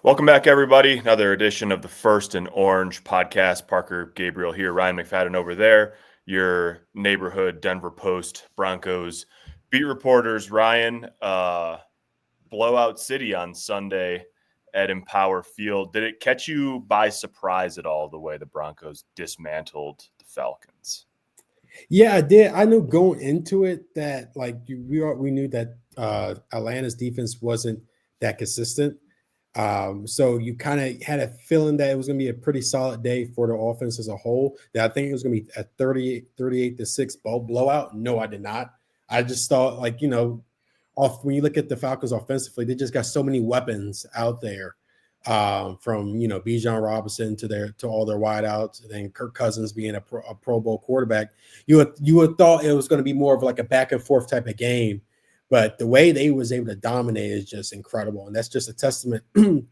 Welcome back, everybody. Another edition of the First and Orange podcast. Parker, Gabriel here, Ryan McFadden over there, your neighborhood Denver Post Broncos beat reporters. Ryan, blowout city on Sunday at Empower Field. Did it catch you by surprise at all the way the Broncos dismantled the Falcons? Yeah, I did. I knew going into it that we knew that Atlanta's defense wasn't that consistent. So you kind of had a feeling that it was going to be a pretty solid day for the offense as a whole. That I think it was going to be a 38-6 blowout. No, I did not. I just thought when you look at the Falcons offensively, they just got so many weapons out there. From Bijan Robinson to all their wideouts, and then Kirk Cousins being a Pro Bowl quarterback, you would thought it was going to be more of like a back and forth type of game, but the way they was able to dominate is just incredible, and that's just a testament to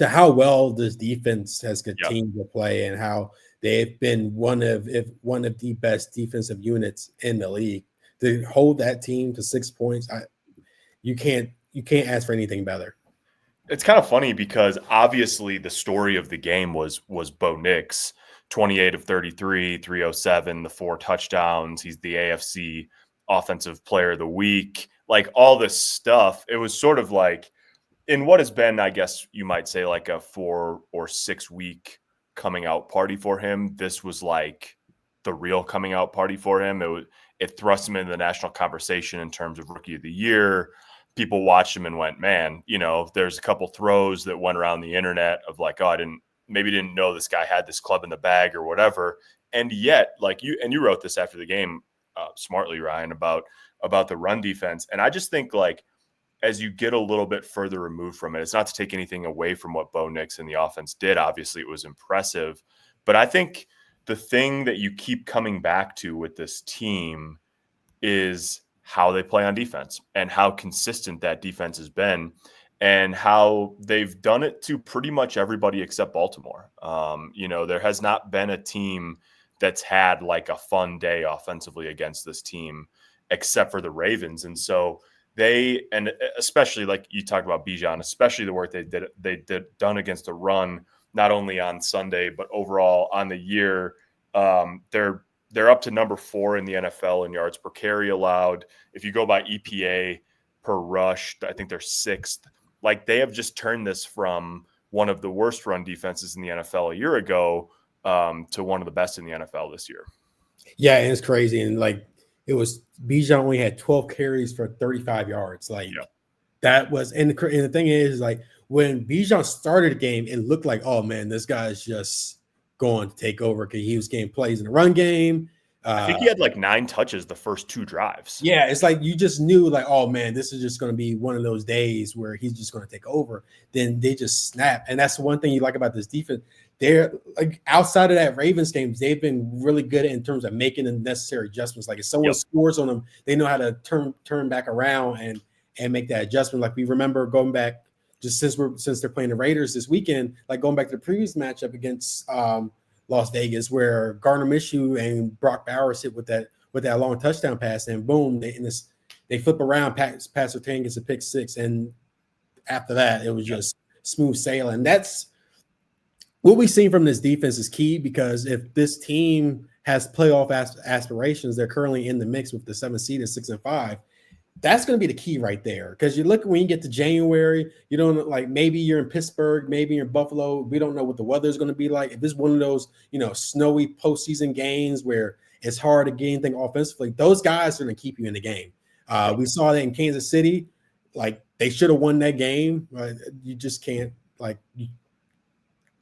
how well this defense has continued to play and how they've been one of the best defensive units in the league. To hold that team to 6 points, you can't ask for anything better. It's kind of funny because obviously the story of the game was Bo Nix, 28 of 33, 307, the 4 touchdowns. He's the AFC Offensive Player of the Week, like all this stuff. It was sort of like in what has been, I guess you might say, like a 4 or 6 week coming out party for him. This was like the real coming out party for him. It thrust him into the national conversation in terms of Rookie of the Year. People watched him and went, man, there's a couple throws that went around the internet of like, oh, I didn't know this guy had this club in the bag or whatever. And yet, like you wrote this after the game smartly, Ryan, about the run defense. And I just think like, as you get a little bit further removed from it, it's not to take anything away from what Bo Nix and the offense did. Obviously, it was impressive. But I think the thing that you keep coming back to with this team is how they play on defense and how consistent that defense has been and how they've done it to pretty much everybody except Baltimore. There has not been a team that's had like a fun day offensively against this team except for the Ravens. And so and especially like you talked about Bijan, especially the work they did done against the run, not only on Sunday, but overall on the year. They're up to number 4 in the NFL in yards per carry allowed. If you go by EPA per rush, I think they're 6th. Like they have just turned this from one of the worst run defenses in the NFL a year ago to one of the best in the NFL this year. Yeah, and it's crazy. And like it was Bijan only had 12 carries for 35 yards. That was, and the thing is, like when Bijan started the game, it looked like, oh man, this guy's just going to take over because he was getting plays in the run game. I think he had like 9 touches the first 2 drives. Yeah, it's like you just knew like, oh man, this is just going to be one of those days where he's just going to take over. Then they just snap. And that's the one thing you like about this defense. They're like outside of that Ravens game, they've been really good in terms of making the necessary adjustments. Like if someone scores on them, they know how to turn back around and make that adjustment. Like we remember going back just since they're playing the Raiders this weekend, like going back to the previous matchup against Las Vegas, where Gardner Minshew and Brock Bowers hit with that long touchdown pass, and boom, they flip around, pass Surtain gets a pick 6, and after that, it was just smooth sailing. That's what we've seen from this defense is key, because if this team has playoff aspirations, they're currently in the mix with the 7th seed at 6-5. That's going to be the key right there, because you look when you get to January, you don't like maybe you're in Pittsburgh, maybe you're in Buffalo. We don't know what the weather is going to be like. If it's one of those, snowy postseason games where it's hard to get anything offensively, those guys are going to keep you in the game. We saw that in Kansas City. Like they should have won that game. Right? You just can't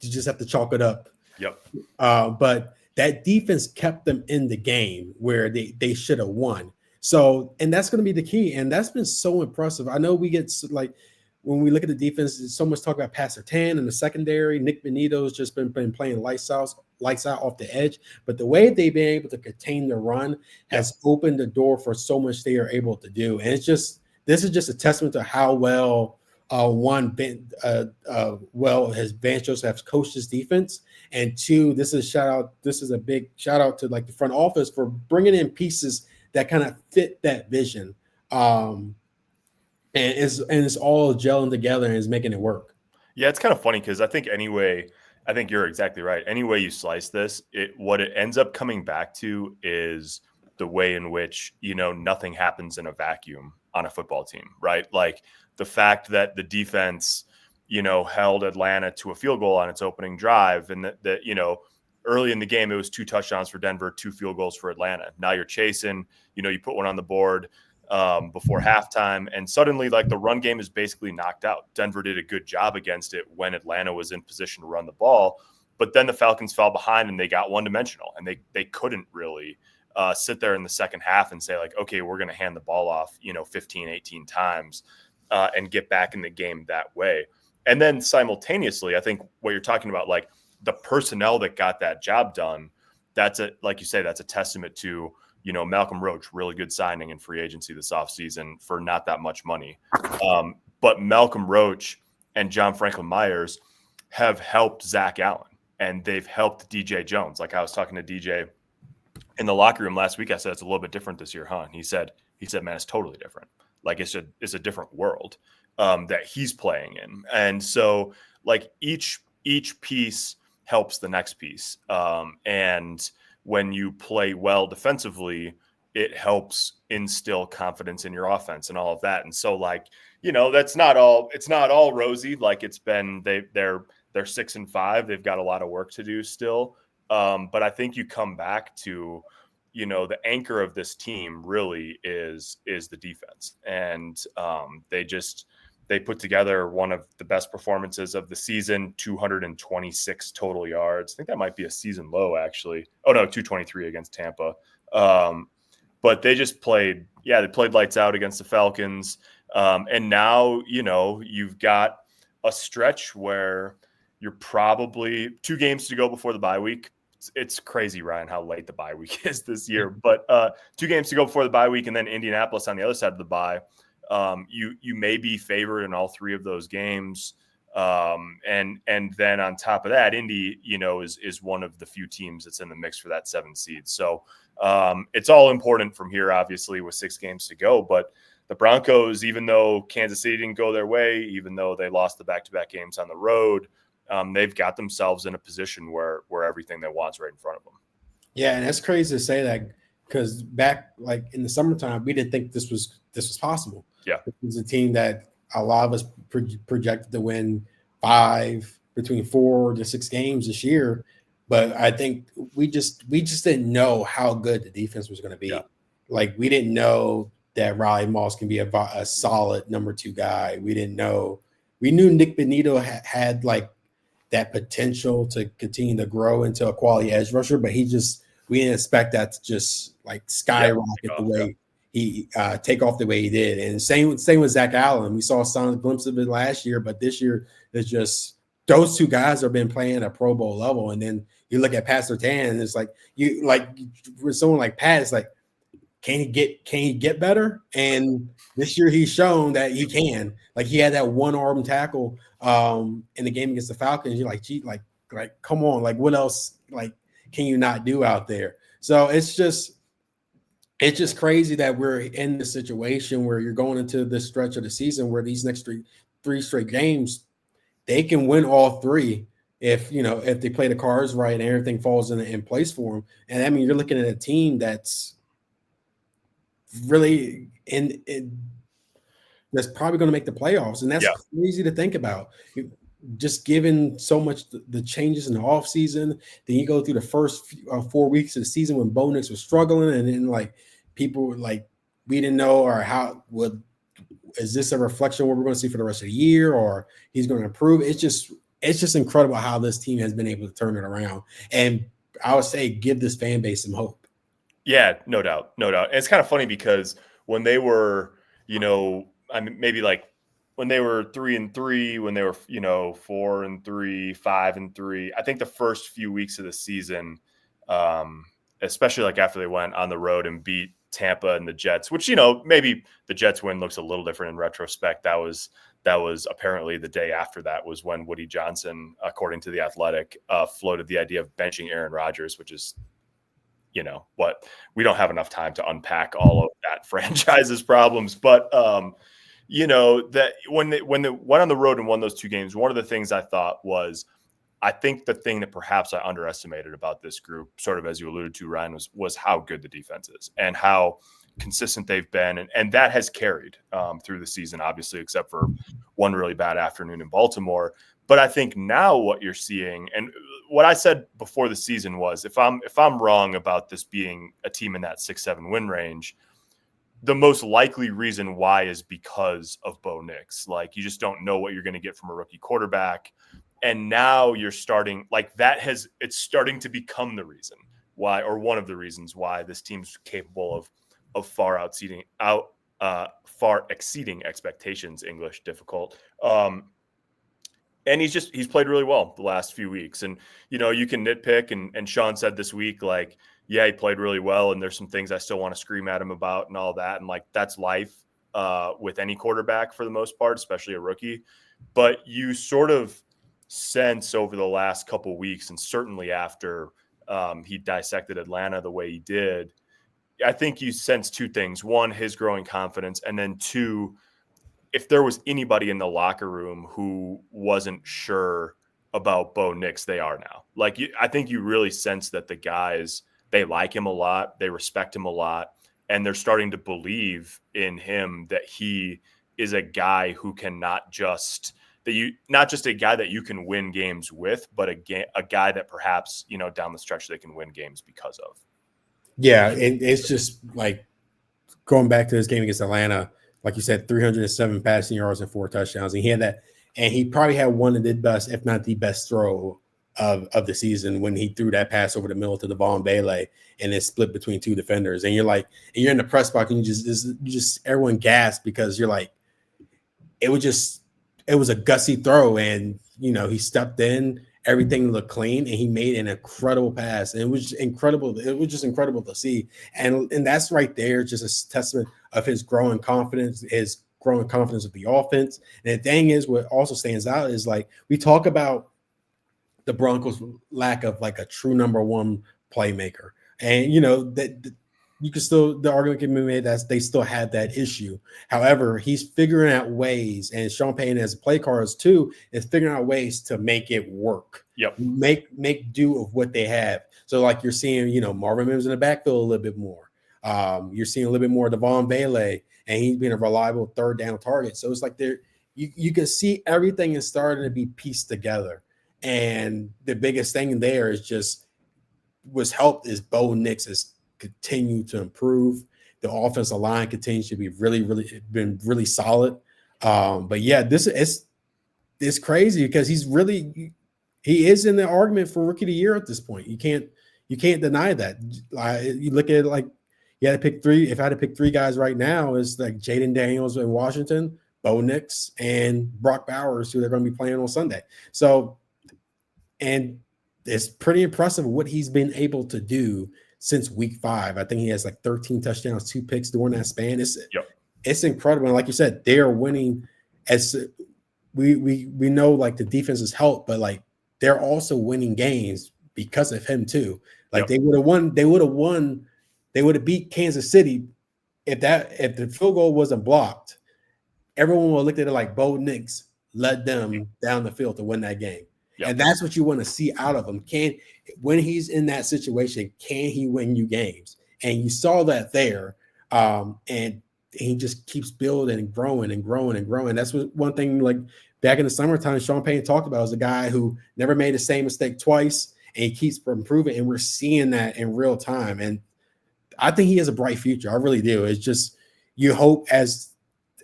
you just have to chalk it up. Yep. But that defense kept them in the game where they should have won. So, and that's going to be the key. And that's been so impressive. I know we get like, when we look at the defense, there's so much talk about Pat Surtain in the secondary. Nick Benito's just been playing lights out off the edge. But the way they've been able to contain the run has opened the door for so much they are able to do. And this is just a testament to how well has Vance Joseph coached his defense. And 2, this is a big shout out to like the front office for bringing in pieces that kind of fit that vision. And it's all gelling together and is making it work. Yeah, it's kind of funny because I think you're exactly right. Any way you slice this, what it ends up coming back to is the way in which, nothing happens in a vacuum on a football team, right? Like the fact that the defense, held Atlanta to a field goal on its opening drive, and that early in the game it was 2 touchdowns for Denver, 2 field goals for Atlanta. Now you're chasing, you put one on the board before halftime, and suddenly like the run game is basically knocked out. Denver did a good job against it when Atlanta was in position to run the ball, but then the Falcons fell behind and they got one-dimensional, and they couldn't really sit there in the second half and say like, okay, we're going to hand the ball off 15, 18 times and get back in the game that way. And then simultaneously, I think what you're talking about, like the personnel that got that job done, like you say, that's a testament to Malcolm Roach, really good signing in free agency this offseason for not that much money. But Malcolm Roach and John Franklin Myers have helped Zach Allen, and they've helped DJ Jones. Like I was talking to DJ in the locker room last week. I said, it's a little bit different this year, huh? And he said, man, it's totally different. Like it's a different world that he's playing in. And so like each piece helps the next piece. And when you play well defensively, it helps instill confidence in your offense and all of that. And so like, it's not all rosy. Like it's been, they're 6-5. They've got a lot of work to do still. But I think you come back to, the anchor of this team really is the defense. And they put together one of the best performances of the season, 226 total yards. I think that might be a season low, actually. Oh, no, 223 against Tampa. But they just played lights out against the Falcons. And now, you've got a stretch where you're probably 2 games to go before the bye week. It's crazy, Ryan, how late the bye week is this year. But 2 games to go before the bye week, and then Indianapolis on the other side of the bye. You may be favored in all 3 of those games. And then on top of that, Indy, is one of the few teams that's in the mix for that 7 seed. So it's all important from here, obviously, with 6 games to go. But the Broncos, even though Kansas City didn't go their way, even though they lost the back-to-back games on the road, they've got themselves in a position where everything they want is right in front of them. Yeah, and that's crazy to say that because back like in the summertime, we didn't think this was possible. Yeah, it was a team that a lot of us projected to win between 4 to 6 games this year, but I think we just didn't know how good the defense was going to be. Yeah. Like we didn't know that Riley Moss can be a solid number 2 guy. We didn't know. We knew Nick Benito had like that potential to continue to grow into a quality edge rusher, but we didn't expect that to just like skyrocket the way he take off the way he did. And same with Zach Allen. We saw some glimpse of it last year, but this year it's just those 2 guys have been playing at Pro Bowl level. And then you look at Pat Surtain, and it's like with someone like Pat, it's like, can he get better? And this year he's shown that he can. Like he had that one-arm tackle in the game against the Falcons. You're like, gee, like come on, like what else like can you not do out there? So it's just crazy that we're in this situation where you're going into this stretch of the season where these next three straight games, they can win all 3 if they play the cards right and everything falls in place for them. And I mean, you're looking at a team that's really that's probably going to make the playoffs, and that's crazy to think about. Just given so much the changes in the offseason, then you go through the first 4 weeks of the season when Bo Nix was struggling, and then like people were like, we didn't know, or is this a reflection of what we're going to see for the rest of the year, or he's going to improve? It's just incredible how this team has been able to turn it around, and I would say give this fan base some hope. Yeah, no doubt. And it's kind of funny because when they were, maybe like when they were 3-3, when they were, 4-3, 5-3, I think the first few weeks of the season, especially like after they went on the road and beat Tampa and the Jets, which, maybe the Jets win looks a little different in retrospect. That was apparently the day after that was when Woody Johnson, according to The Athletic, floated the idea of benching Aaron Rodgers, which is, we don't have enough time to unpack all of that franchise's problems. But that when they went on the road and won those 2 games, one of the things I thought was, I think the thing that perhaps I underestimated about this group, sort of as you alluded to, Ryan, was how good the defense is and how consistent they've been. And that has carried through the season, obviously, except for one really bad afternoon in Baltimore. But I think now what you're seeing, and what I said before the season was, if I'm wrong about this being a team in that 6-7 win range, the most likely reason why is because of Bo Nix. Like, you just don't know what you're going to get from a rookie quarterback. And now you're starting, like, it's starting to become the reason why, or one of the reasons why this team's capable of far exceeding expectations. English difficult. And he's played really well the last few weeks. And, you can nitpick, and Sean said this week, like, yeah, he played really well, and there's some things I still want to scream at him about and all that. And, like, that's life with any quarterback for the most part, especially a rookie. But you sort of sense over the last couple of weeks, and certainly after he dissected Atlanta the way he did, I think you sense 2 things. One, his growing confidence, and then 2, if there was anybody in the locker room who wasn't sure about Bo Nix, they are now. Like, I think you really sense that the guys, they like him a lot, they respect him a lot, and they're starting to believe in him that he is a guy who can not just a guy that you can win games with, but a guy that perhaps, down the stretch they can win games because of. Yeah, and it's just like going back to this game against Atlanta, like you said, 307 passing yards and 4 touchdowns. And he had that, and he probably had one of the best, if not the best throw of the season when he threw that pass over the middle to Devon Bailey and it split between 2 defenders. And you're in the press box and you just everyone gasped because you're like, it was a gutsy throw, and he stepped in, everything looked clean, and he made an incredible pass. And it was just incredible. It was just incredible to see. And that's right there, just a testament of his growing confidence, of the offense. And the thing is, what also stands out is, like, we talk about the Broncos' lack of, like, a true number 1 playmaker. And, that you can still, the argument can be made that they still have that issue. However, he's figuring out ways, and Sean Payton has play cards too, is figuring out ways to make it work. Yep. Make do of what they have. So, like, you're seeing, Marvin Mims in the backfield a little bit more. You're seeing a little bit more Devon Bailey, and he's been a reliable 3rd down target. So it's like you can see everything is starting to be pieced together. And the biggest thing there is Bo Nix is continue to improve. The offensive line continues to be really solid. But yeah, this is crazy because he is in the argument for rookie of the year at this point. You can't deny that. You look at it like, you had to pick 3. If I had to pick 3 guys right now, it's like Jaden Daniels in Washington, Bo Nix, and Brock Bowers, who they're going to be playing on Sunday. So, and it's pretty impressive what he's been able to do since week 5. I think he has like 13 touchdowns, 2 picks during that span. It's incredible. And like you said, they are winning. As we know, like, the defense is helped, but, like, they're also winning games because of him too. Like, they would have beat Kansas City if the field goal wasn't blocked. Everyone would have looked at it like Bo Nix led them down the field to win that game. Yep. And that's what you want to see out of him. When he's in that situation, can he win you games? And you saw that there. And he just keeps building and growing and growing and growing. That's one thing, like, back in the summertime, Sean Payton talked about, was a guy who never made the same mistake twice, and he keeps improving. And we're seeing that in real time. And I think he has a bright future. I really do. It's just, you hope as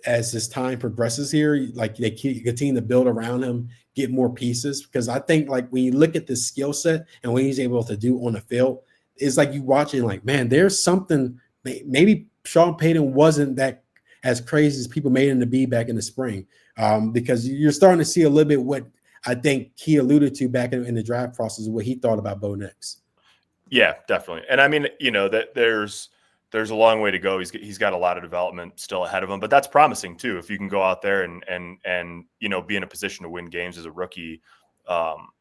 this time progresses here, like, they continue to build around him, get more pieces, because I think, like, when you look at the skill set and what he's able to do on the field, it's like you watching, like, man, there's something. Maybe Sean Payton wasn't that as crazy as people made him to be back in the spring, because you're starting to see a little bit what I think he alluded to back in the draft process, what he thought about Bo Nix. Yeah, definitely. And I mean, that there's a long way to go. He's got a lot of development still ahead of him, but that's promising too. If you can go out there and be in a position to win games as a rookie,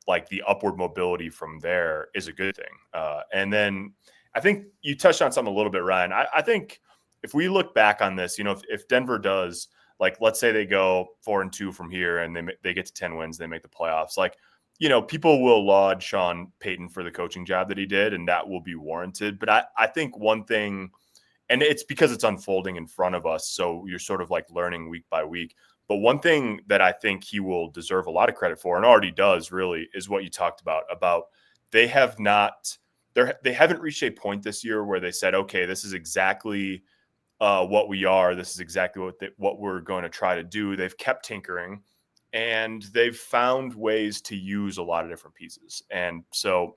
like, the upward mobility from there is a good thing. And then I think you touched on something a little bit, Ryan. I think if we look back on this, if Denver does Like, let's say they go 4-2 from here and they get to 10 wins, they make the playoffs. Like, people will laud Sean Payton for the coaching job that he did, and that will be warranted. But I think one thing, and it's because it's unfolding in front of us, so you're sort of like learning week by week. But one thing that I think he will deserve a lot of credit for, and already does really, is what you talked about they haven't reached a point this year where they said, okay, this is exactly what we are. This is exactly what we're going to try to do. They've kept tinkering, and they've found ways to use a lot of different pieces. And so,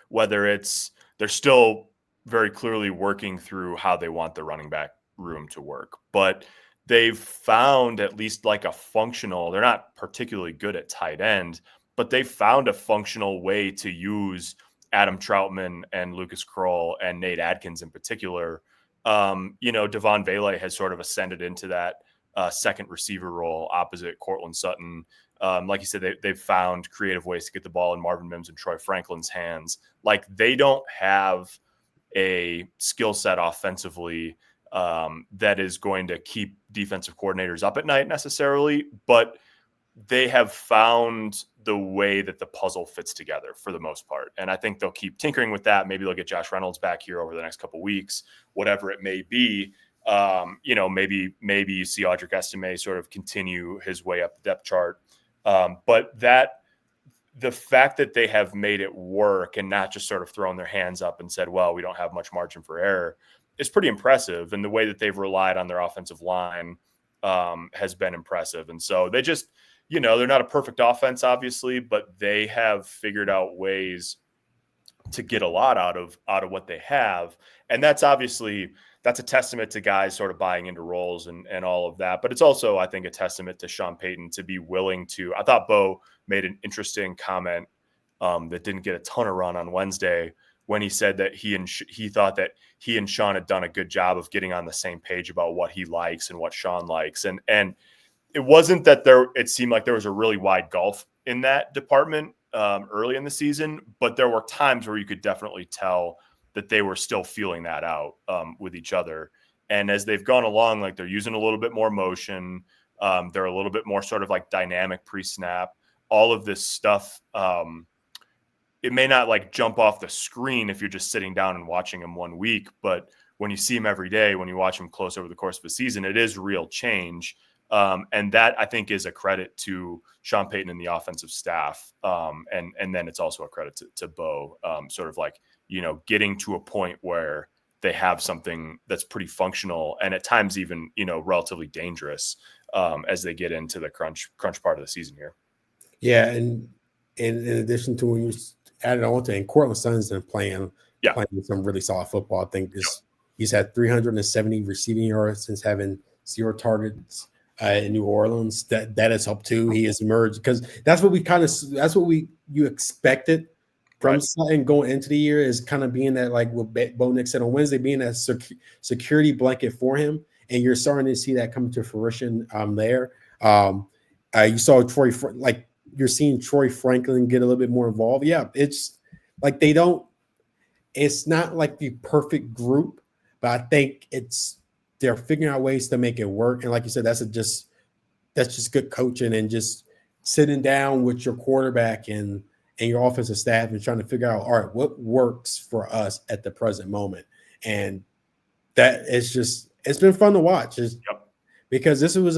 whether it's they're still very clearly working through how they want the running back room to work, but they've found at least like a functional, they're not particularly good at tight end, but they found a functional way to use Adam Troutman and Lucas Kroll and Nate Adkins in particular. Devon Vele has sort of ascended into that second receiver role opposite Cortland Sutton. Like you said, they've found creative ways to get the ball in Marvin Mims and Troy Franklin's hands. Like, they don't have a skill set offensively that is going to keep defensive coordinators up at night necessarily, but they have found the way that the puzzle fits together for the most part. And I think they'll keep tinkering with that. Maybe they'll get Josh Reynolds back here over the next couple of weeks, whatever it may be. Maybe you see Audric Estime sort of continue his way up the depth chart. But the fact that they have made it work and not just sort of thrown their hands up and said, well, we don't have much margin for error, is pretty impressive. And the way that they've relied on their offensive line has been impressive. And so they just, they're not a perfect offense, obviously, but they have figured out ways to get a lot out of what they have. And that's a testament to guys sort of buying into roles and all of that. But it's also, I think, a testament to Sean Payton to be willing to. I thought Bo made an interesting comment that didn't get a ton of run on Wednesday when he said that he thought that he and Sean had done a good job of getting on the same page about what he likes and what Sean likes. And it wasn't that it seemed like there was a really wide gulf in that department early in the season, but there were times where you could definitely tell that they were still feeling that out with each other. And as they've gone along, like, they're using a little bit more motion. They're a little bit more sort of like dynamic pre-snap, all of this stuff. It may not like jump off the screen if you're just sitting down and watching them 1 week, but when you see them every day, when you watch them close over the course of a season, it is real change. And that, I think, is a credit to Sean Payton and the offensive staff. And then it's also a credit to Bo, sort of like, getting to a point where they have something that's pretty functional and at times even, relatively dangerous as they get into the crunch part of the season here. Yeah. And in addition to when you added on to, and Cortland Sutton's been playing some really solid football. I think he's had 370 receiving yards since having 0 targets in New Orleans. That has helped too. He has emerged because that's what you expected from Sutton going into the year, is kind of being that, like what Bo Nix said on Wednesday, being that security blanket for him. And you're starting to see that come to fruition there. You saw Troy, you're seeing Troy Franklin get a little bit more involved. Yeah, it's like it's not like the perfect group, but I think they're figuring out ways to make it work. And like you said, that's just good coaching and just sitting down with your quarterback and your offensive staff and trying to figure out, all right, what works for us at the present moment. And that it's been fun to watch. Because this was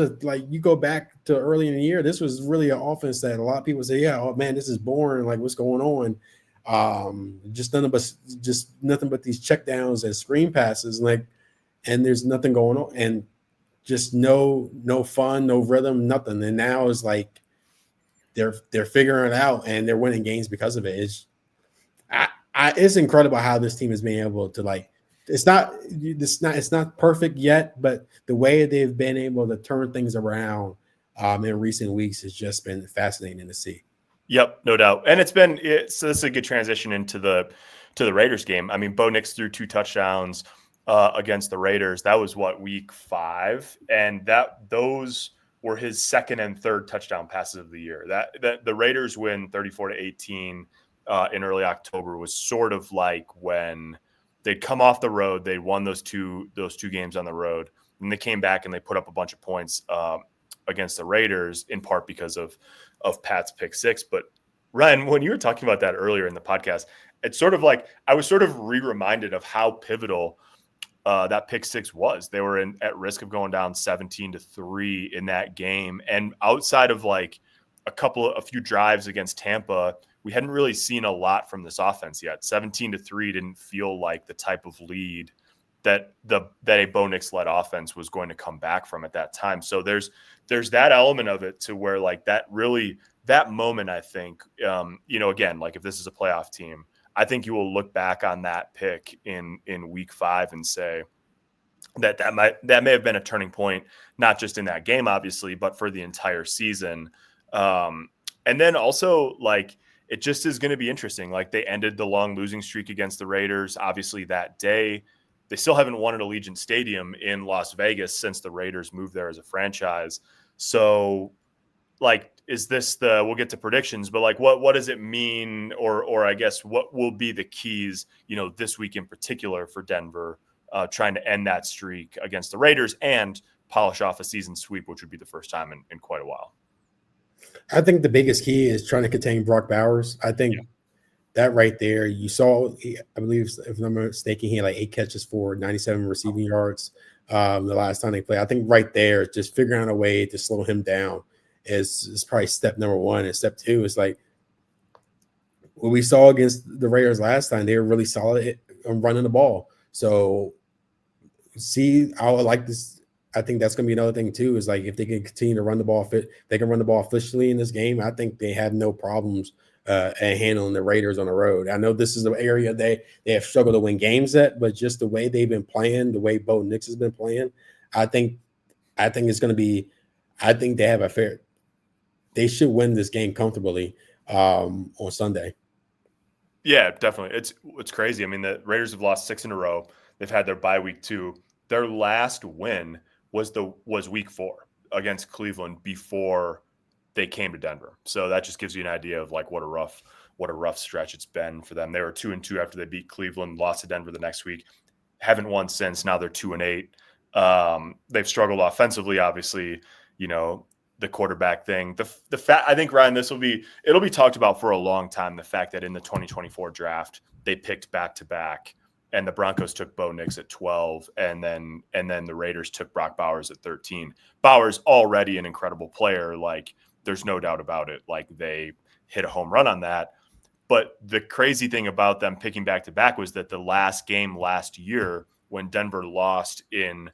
you go back to early in the year, this was really an offense that a lot of people say, yeah, oh man, this is boring. Like, what's going on? Just nothing but these checkdowns and screen passes, and there's nothing going on, and just no fun, no rhythm, nothing. And now it's like they're figuring it out and they're winning games because of it. It's incredible how this team is being able to it's not perfect yet, but the way they've been able to turn things around in recent weeks has just been fascinating to see. Yep, no doubt. And so this is a good transition into the Raiders game. I mean, Bo Nix threw 2 touchdowns against the Raiders. That was week 5, and those were his second and third touchdown passes of the year. That the Raiders win 34-18 in early October was sort of like when they'd come off the road. They won those two games on the road. And they came back and they put up a bunch of points against the Raiders, in part because of Pat's pick six. But Ryan, when you were talking about that earlier in the podcast, it's sort of like I was sort of reminded of how pivotal that pick six was. They were at risk of going down 17-3 in that game. And outside of like a few drives against Tampa, we hadn't really seen a lot from this offense yet. 17-3 didn't feel like the type of lead that a Bo Nix led offense was going to come back from at that time. So there's that element of it to where like that moment, I think, again, like if this is a playoff team, I think you will look back on that pick in week 5 and say that may have been a turning point, not just in that game, obviously, but for the entire season. And then also like, it just is going to be interesting. Like they ended the long losing streak against the Raiders, obviously that day. They still haven't won at Allegiant Stadium in Las Vegas since the Raiders moved there as a franchise. So like, is this we'll get to predictions, but like, what does it mean? Or I guess what will be the keys, this week in particular for Denver, trying to end that streak against the Raiders and polish off a season sweep, which would be the first time in quite a while. I think the biggest key is trying to contain Brock Bowers. I think that right there, you saw, I believe, if I'm not mistaken, he had like 8 catches for 97 receiving yards the last time they played. I think right there, just figuring out a way to slow him down is probably step number 1. And step 2 is like what we saw against the Raiders last time. They were really solid on running the ball. So I would like this. I think that's going to be another thing too, is like if they can continue to run the ball, they can run the ball efficiently in this game. I think they have no problems at handling the Raiders on the road. I know this is the area they have struggled to win games at, but just the way they've been playing, the way Bo Nix has been playing, I think it's going to be. I think they should win this game comfortably on Sunday. Yeah, definitely. It's crazy. I mean, the Raiders have lost 6 in a row. They've had their bye week 2. Their last win was week 4 against Cleveland before they came to Denver. So that just gives you an idea of like what a rough stretch it's been for them. They were 2-2 after they beat Cleveland, lost to Denver the next week. Haven't won since. Now they're 2-8. They've struggled offensively, obviously, the quarterback thing. The fact, I think, Ryan, it'll be talked about for a long time, the fact that in the 2024 draft they picked back-to-back. And the Broncos took Bo Nix at 12, and then the Raiders took Brock Bowers at 13. Bowers already an incredible player, like there's no doubt about it. Like they hit a home run on that. But the crazy thing about them picking back-to-back was that the last game last year when Denver lost in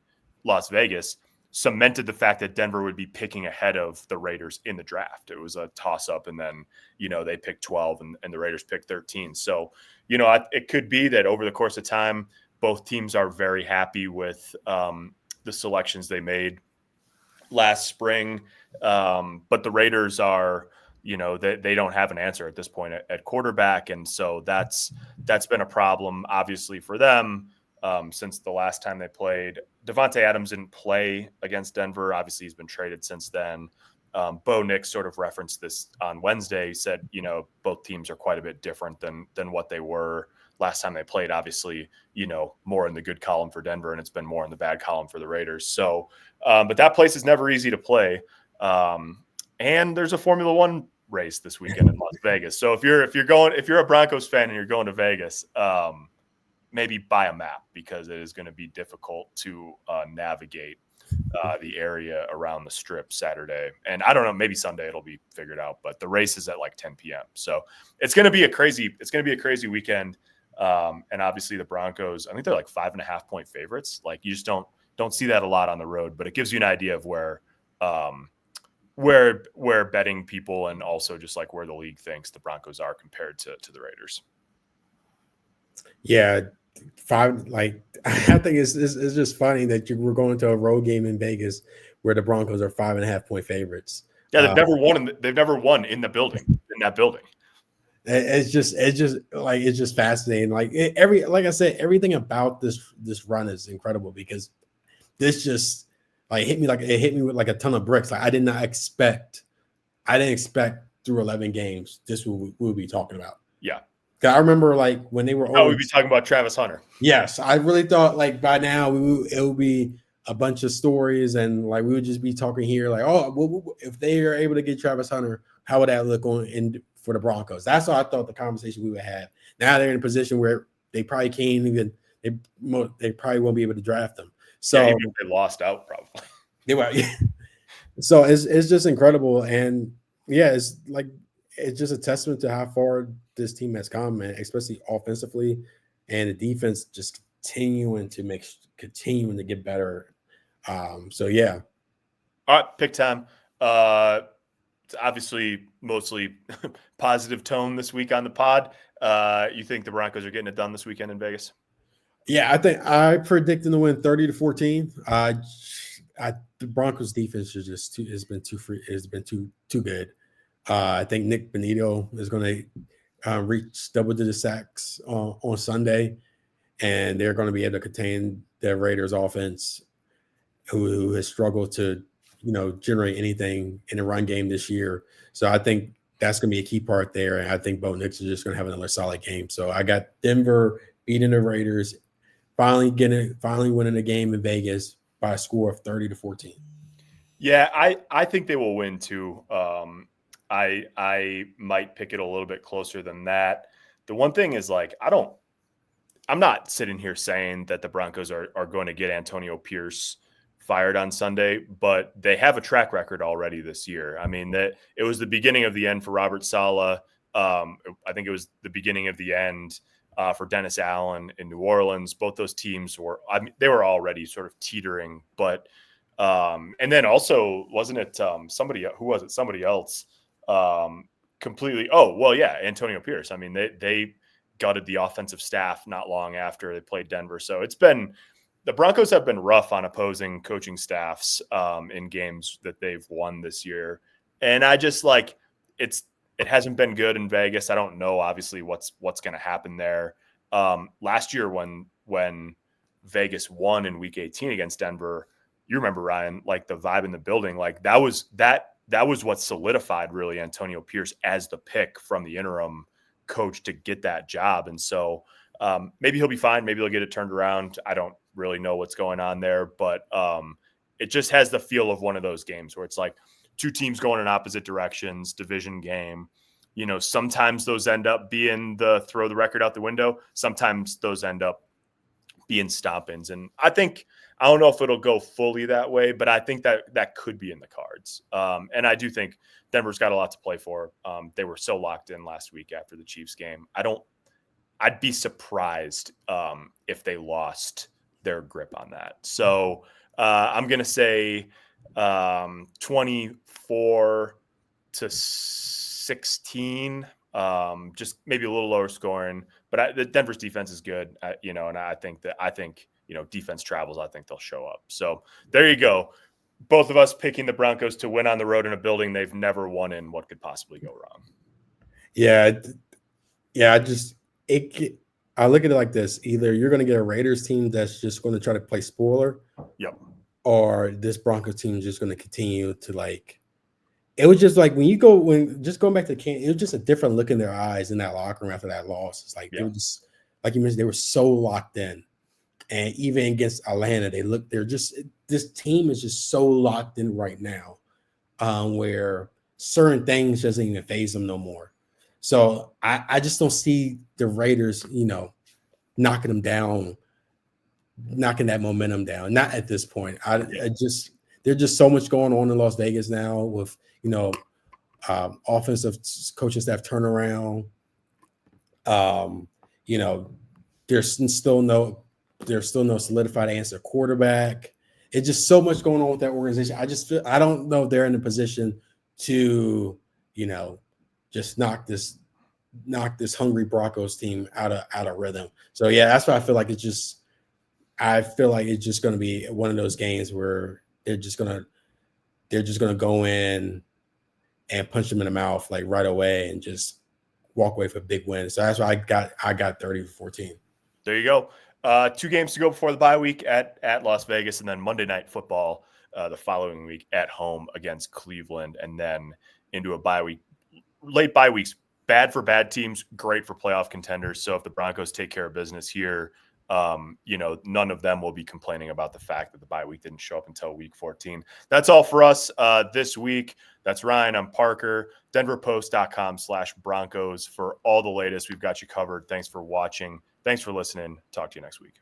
Las Vegas cemented the fact that Denver would be picking ahead of the Raiders in the draft. It was a toss-up, and then, they picked 12 and the Raiders picked 13. So, it could be that over the course of time, both teams are very happy with the selections they made last spring. But the Raiders are, they don't have an answer at this point at quarterback. And so that's been a problem, obviously, for them since the last time they played. Devontae Adams didn't play against Denver. Obviously, he's been traded since then. Bo Nix sort of referenced this on Wednesday. He said, both teams are quite a bit different than what they were last time they played. Obviously, more in the good column for Denver, and it's been more in the bad column for the Raiders. So, but that place is never easy to play. And there's a Formula One race this weekend in Las Vegas. So if you're a Broncos fan and you're going to Vegas, maybe buy a map, because it is going to be difficult to navigate the area around the Strip Saturday. And I don't know, maybe Sunday it'll be figured out, but the race is at like 10 p.m. So it's going to be a crazy weekend. And obviously the Broncos, I think they're like 5.5 point favorites. Like you just don't see that a lot on the road, but it gives you an idea of where betting people and also just like where the league thinks the Broncos are compared to the Raiders. Yeah. I think it's just funny that we're going to a road game in Vegas where the Broncos are 5.5 point favorites. Yeah, they've never won in that building. It's just fascinating. Like I said, everything about this run is incredible, because this just it hit me with like a ton of bricks. Like I didn't expect through 11 games this we'll be talking about. Yeah. I remember when they were. Oh, we'd be talking about Travis Hunter. Yes, I really thought by now it would be a bunch of stories, and like we would just be talking here, like, oh, if they are able to get Travis Hunter, how would that look on in for the Broncos? That's what I thought the conversation we would have. Now they're in a position where they probably can't even they probably won't be able to draft them. So yeah, even if they lost out, probably. they were, yeah. So it's just incredible, and yeah, it's just a testament to how far this team has come, man, especially offensively, and the defense just continuing to get better. So yeah. All right, pick time. It's obviously mostly positive tone this week on the pod. You think the Broncos are getting it done this weekend in Vegas? Yeah, I think I predict them to win 30-14. The Broncos defense has been too good. I think Nick Benito is going to reach double-digit sacks on Sunday, and they're going to be able to contain the Raiders' offense, who has struggled to, generate anything in the run game this year. So I think that's going to be a key part there, and I think Bo Nix is just going to have another solid game. So I got Denver beating the Raiders, finally winning the game in Vegas by a score of 30-14. Yeah, I think they will win too. I might pick it a little bit closer than that. The one thing is, like, I'm not sitting here saying that the Broncos are going to get Antonio Pierce fired on Sunday, but they have a track record already this year. I mean, that it was the beginning of the end for Robert Saleh. I think it was the beginning of the end for Dennis Allen in New Orleans. Both those teams they were already sort of teetering, but and then also, wasn't it somebody else completely? Oh, well, yeah, Antonio Pierce. I mean, they gutted the offensive staff not long after they played Denver. So the Broncos have been rough on opposing coaching staffs in games that they've won this year. And I just it hasn't been good in Vegas. I don't know, obviously, what's going to happen there. Last year when Vegas won in week 18 against Denver, you remember, Ryan, like the vibe in the building, like that was what solidified really Antonio Pierce as the pick from the interim coach to get that job. And so maybe he'll be fine. Maybe he'll get it turned around. I don't really know what's going on there, but it just has the feel of one of those games where it's like two teams going in opposite directions, division game. Sometimes those end up being the throw the record out the window. Sometimes those end up being stomp-ins. And I don't know if it'll go fully that way, but I think that could be in the cards. And I do think Denver's got a lot to play for. They were so locked in last week after the Chiefs game. I'd be surprised if they lost their grip on that. So I'm going to say 24-16, just maybe a little lower scoring, but the Denver's defense is good, and I think defense travels. I think they'll show up. So there you go. Both of us picking the Broncos to win on the road in a building they've never won in. What could possibly go wrong? Yeah. I look at it like this: either you're going to get a Raiders team that's just going to try to play spoiler, yep, or this Broncos team is just going to continue to It was just like going back to camp, it was just a different look in their eyes in that locker room after that loss. It's like They were just, like you mentioned, they were so locked in, and even against Atlanta, this team is just so locked in right now, where certain things doesn't even faze them no more. So I just don't see the Raiders, knocking them down, knocking that momentum down. Not at this point. There's just so much going on in Las Vegas now with, offensive coaching staff turnaround. There's still no solidified answer quarterback. It's just so much going on with that organization. I don't know if they're in a position to, just knock this hungry Broncos team out of rhythm. So yeah, that's why I feel like it's just going to be one of those games where they're just going to go in and punch them in the mouth right away and just walk away for a big win. So that's why I got 30-14. There you go. 2 games to go before the bye week at Las Vegas, and then Monday Night Football the following week at home against Cleveland, and then into a bye week. Late bye weeks, bad for bad teams, great for playoff contenders. So if the Broncos take care of business here, none of them will be complaining about the fact that the bye week didn't show up until week 14. That's all for us this week. That's Ryan. I'm Parker. DenverPost.com/Broncos for all the latest. We've got you covered. Thanks for watching. Thanks for listening. Talk to you next week.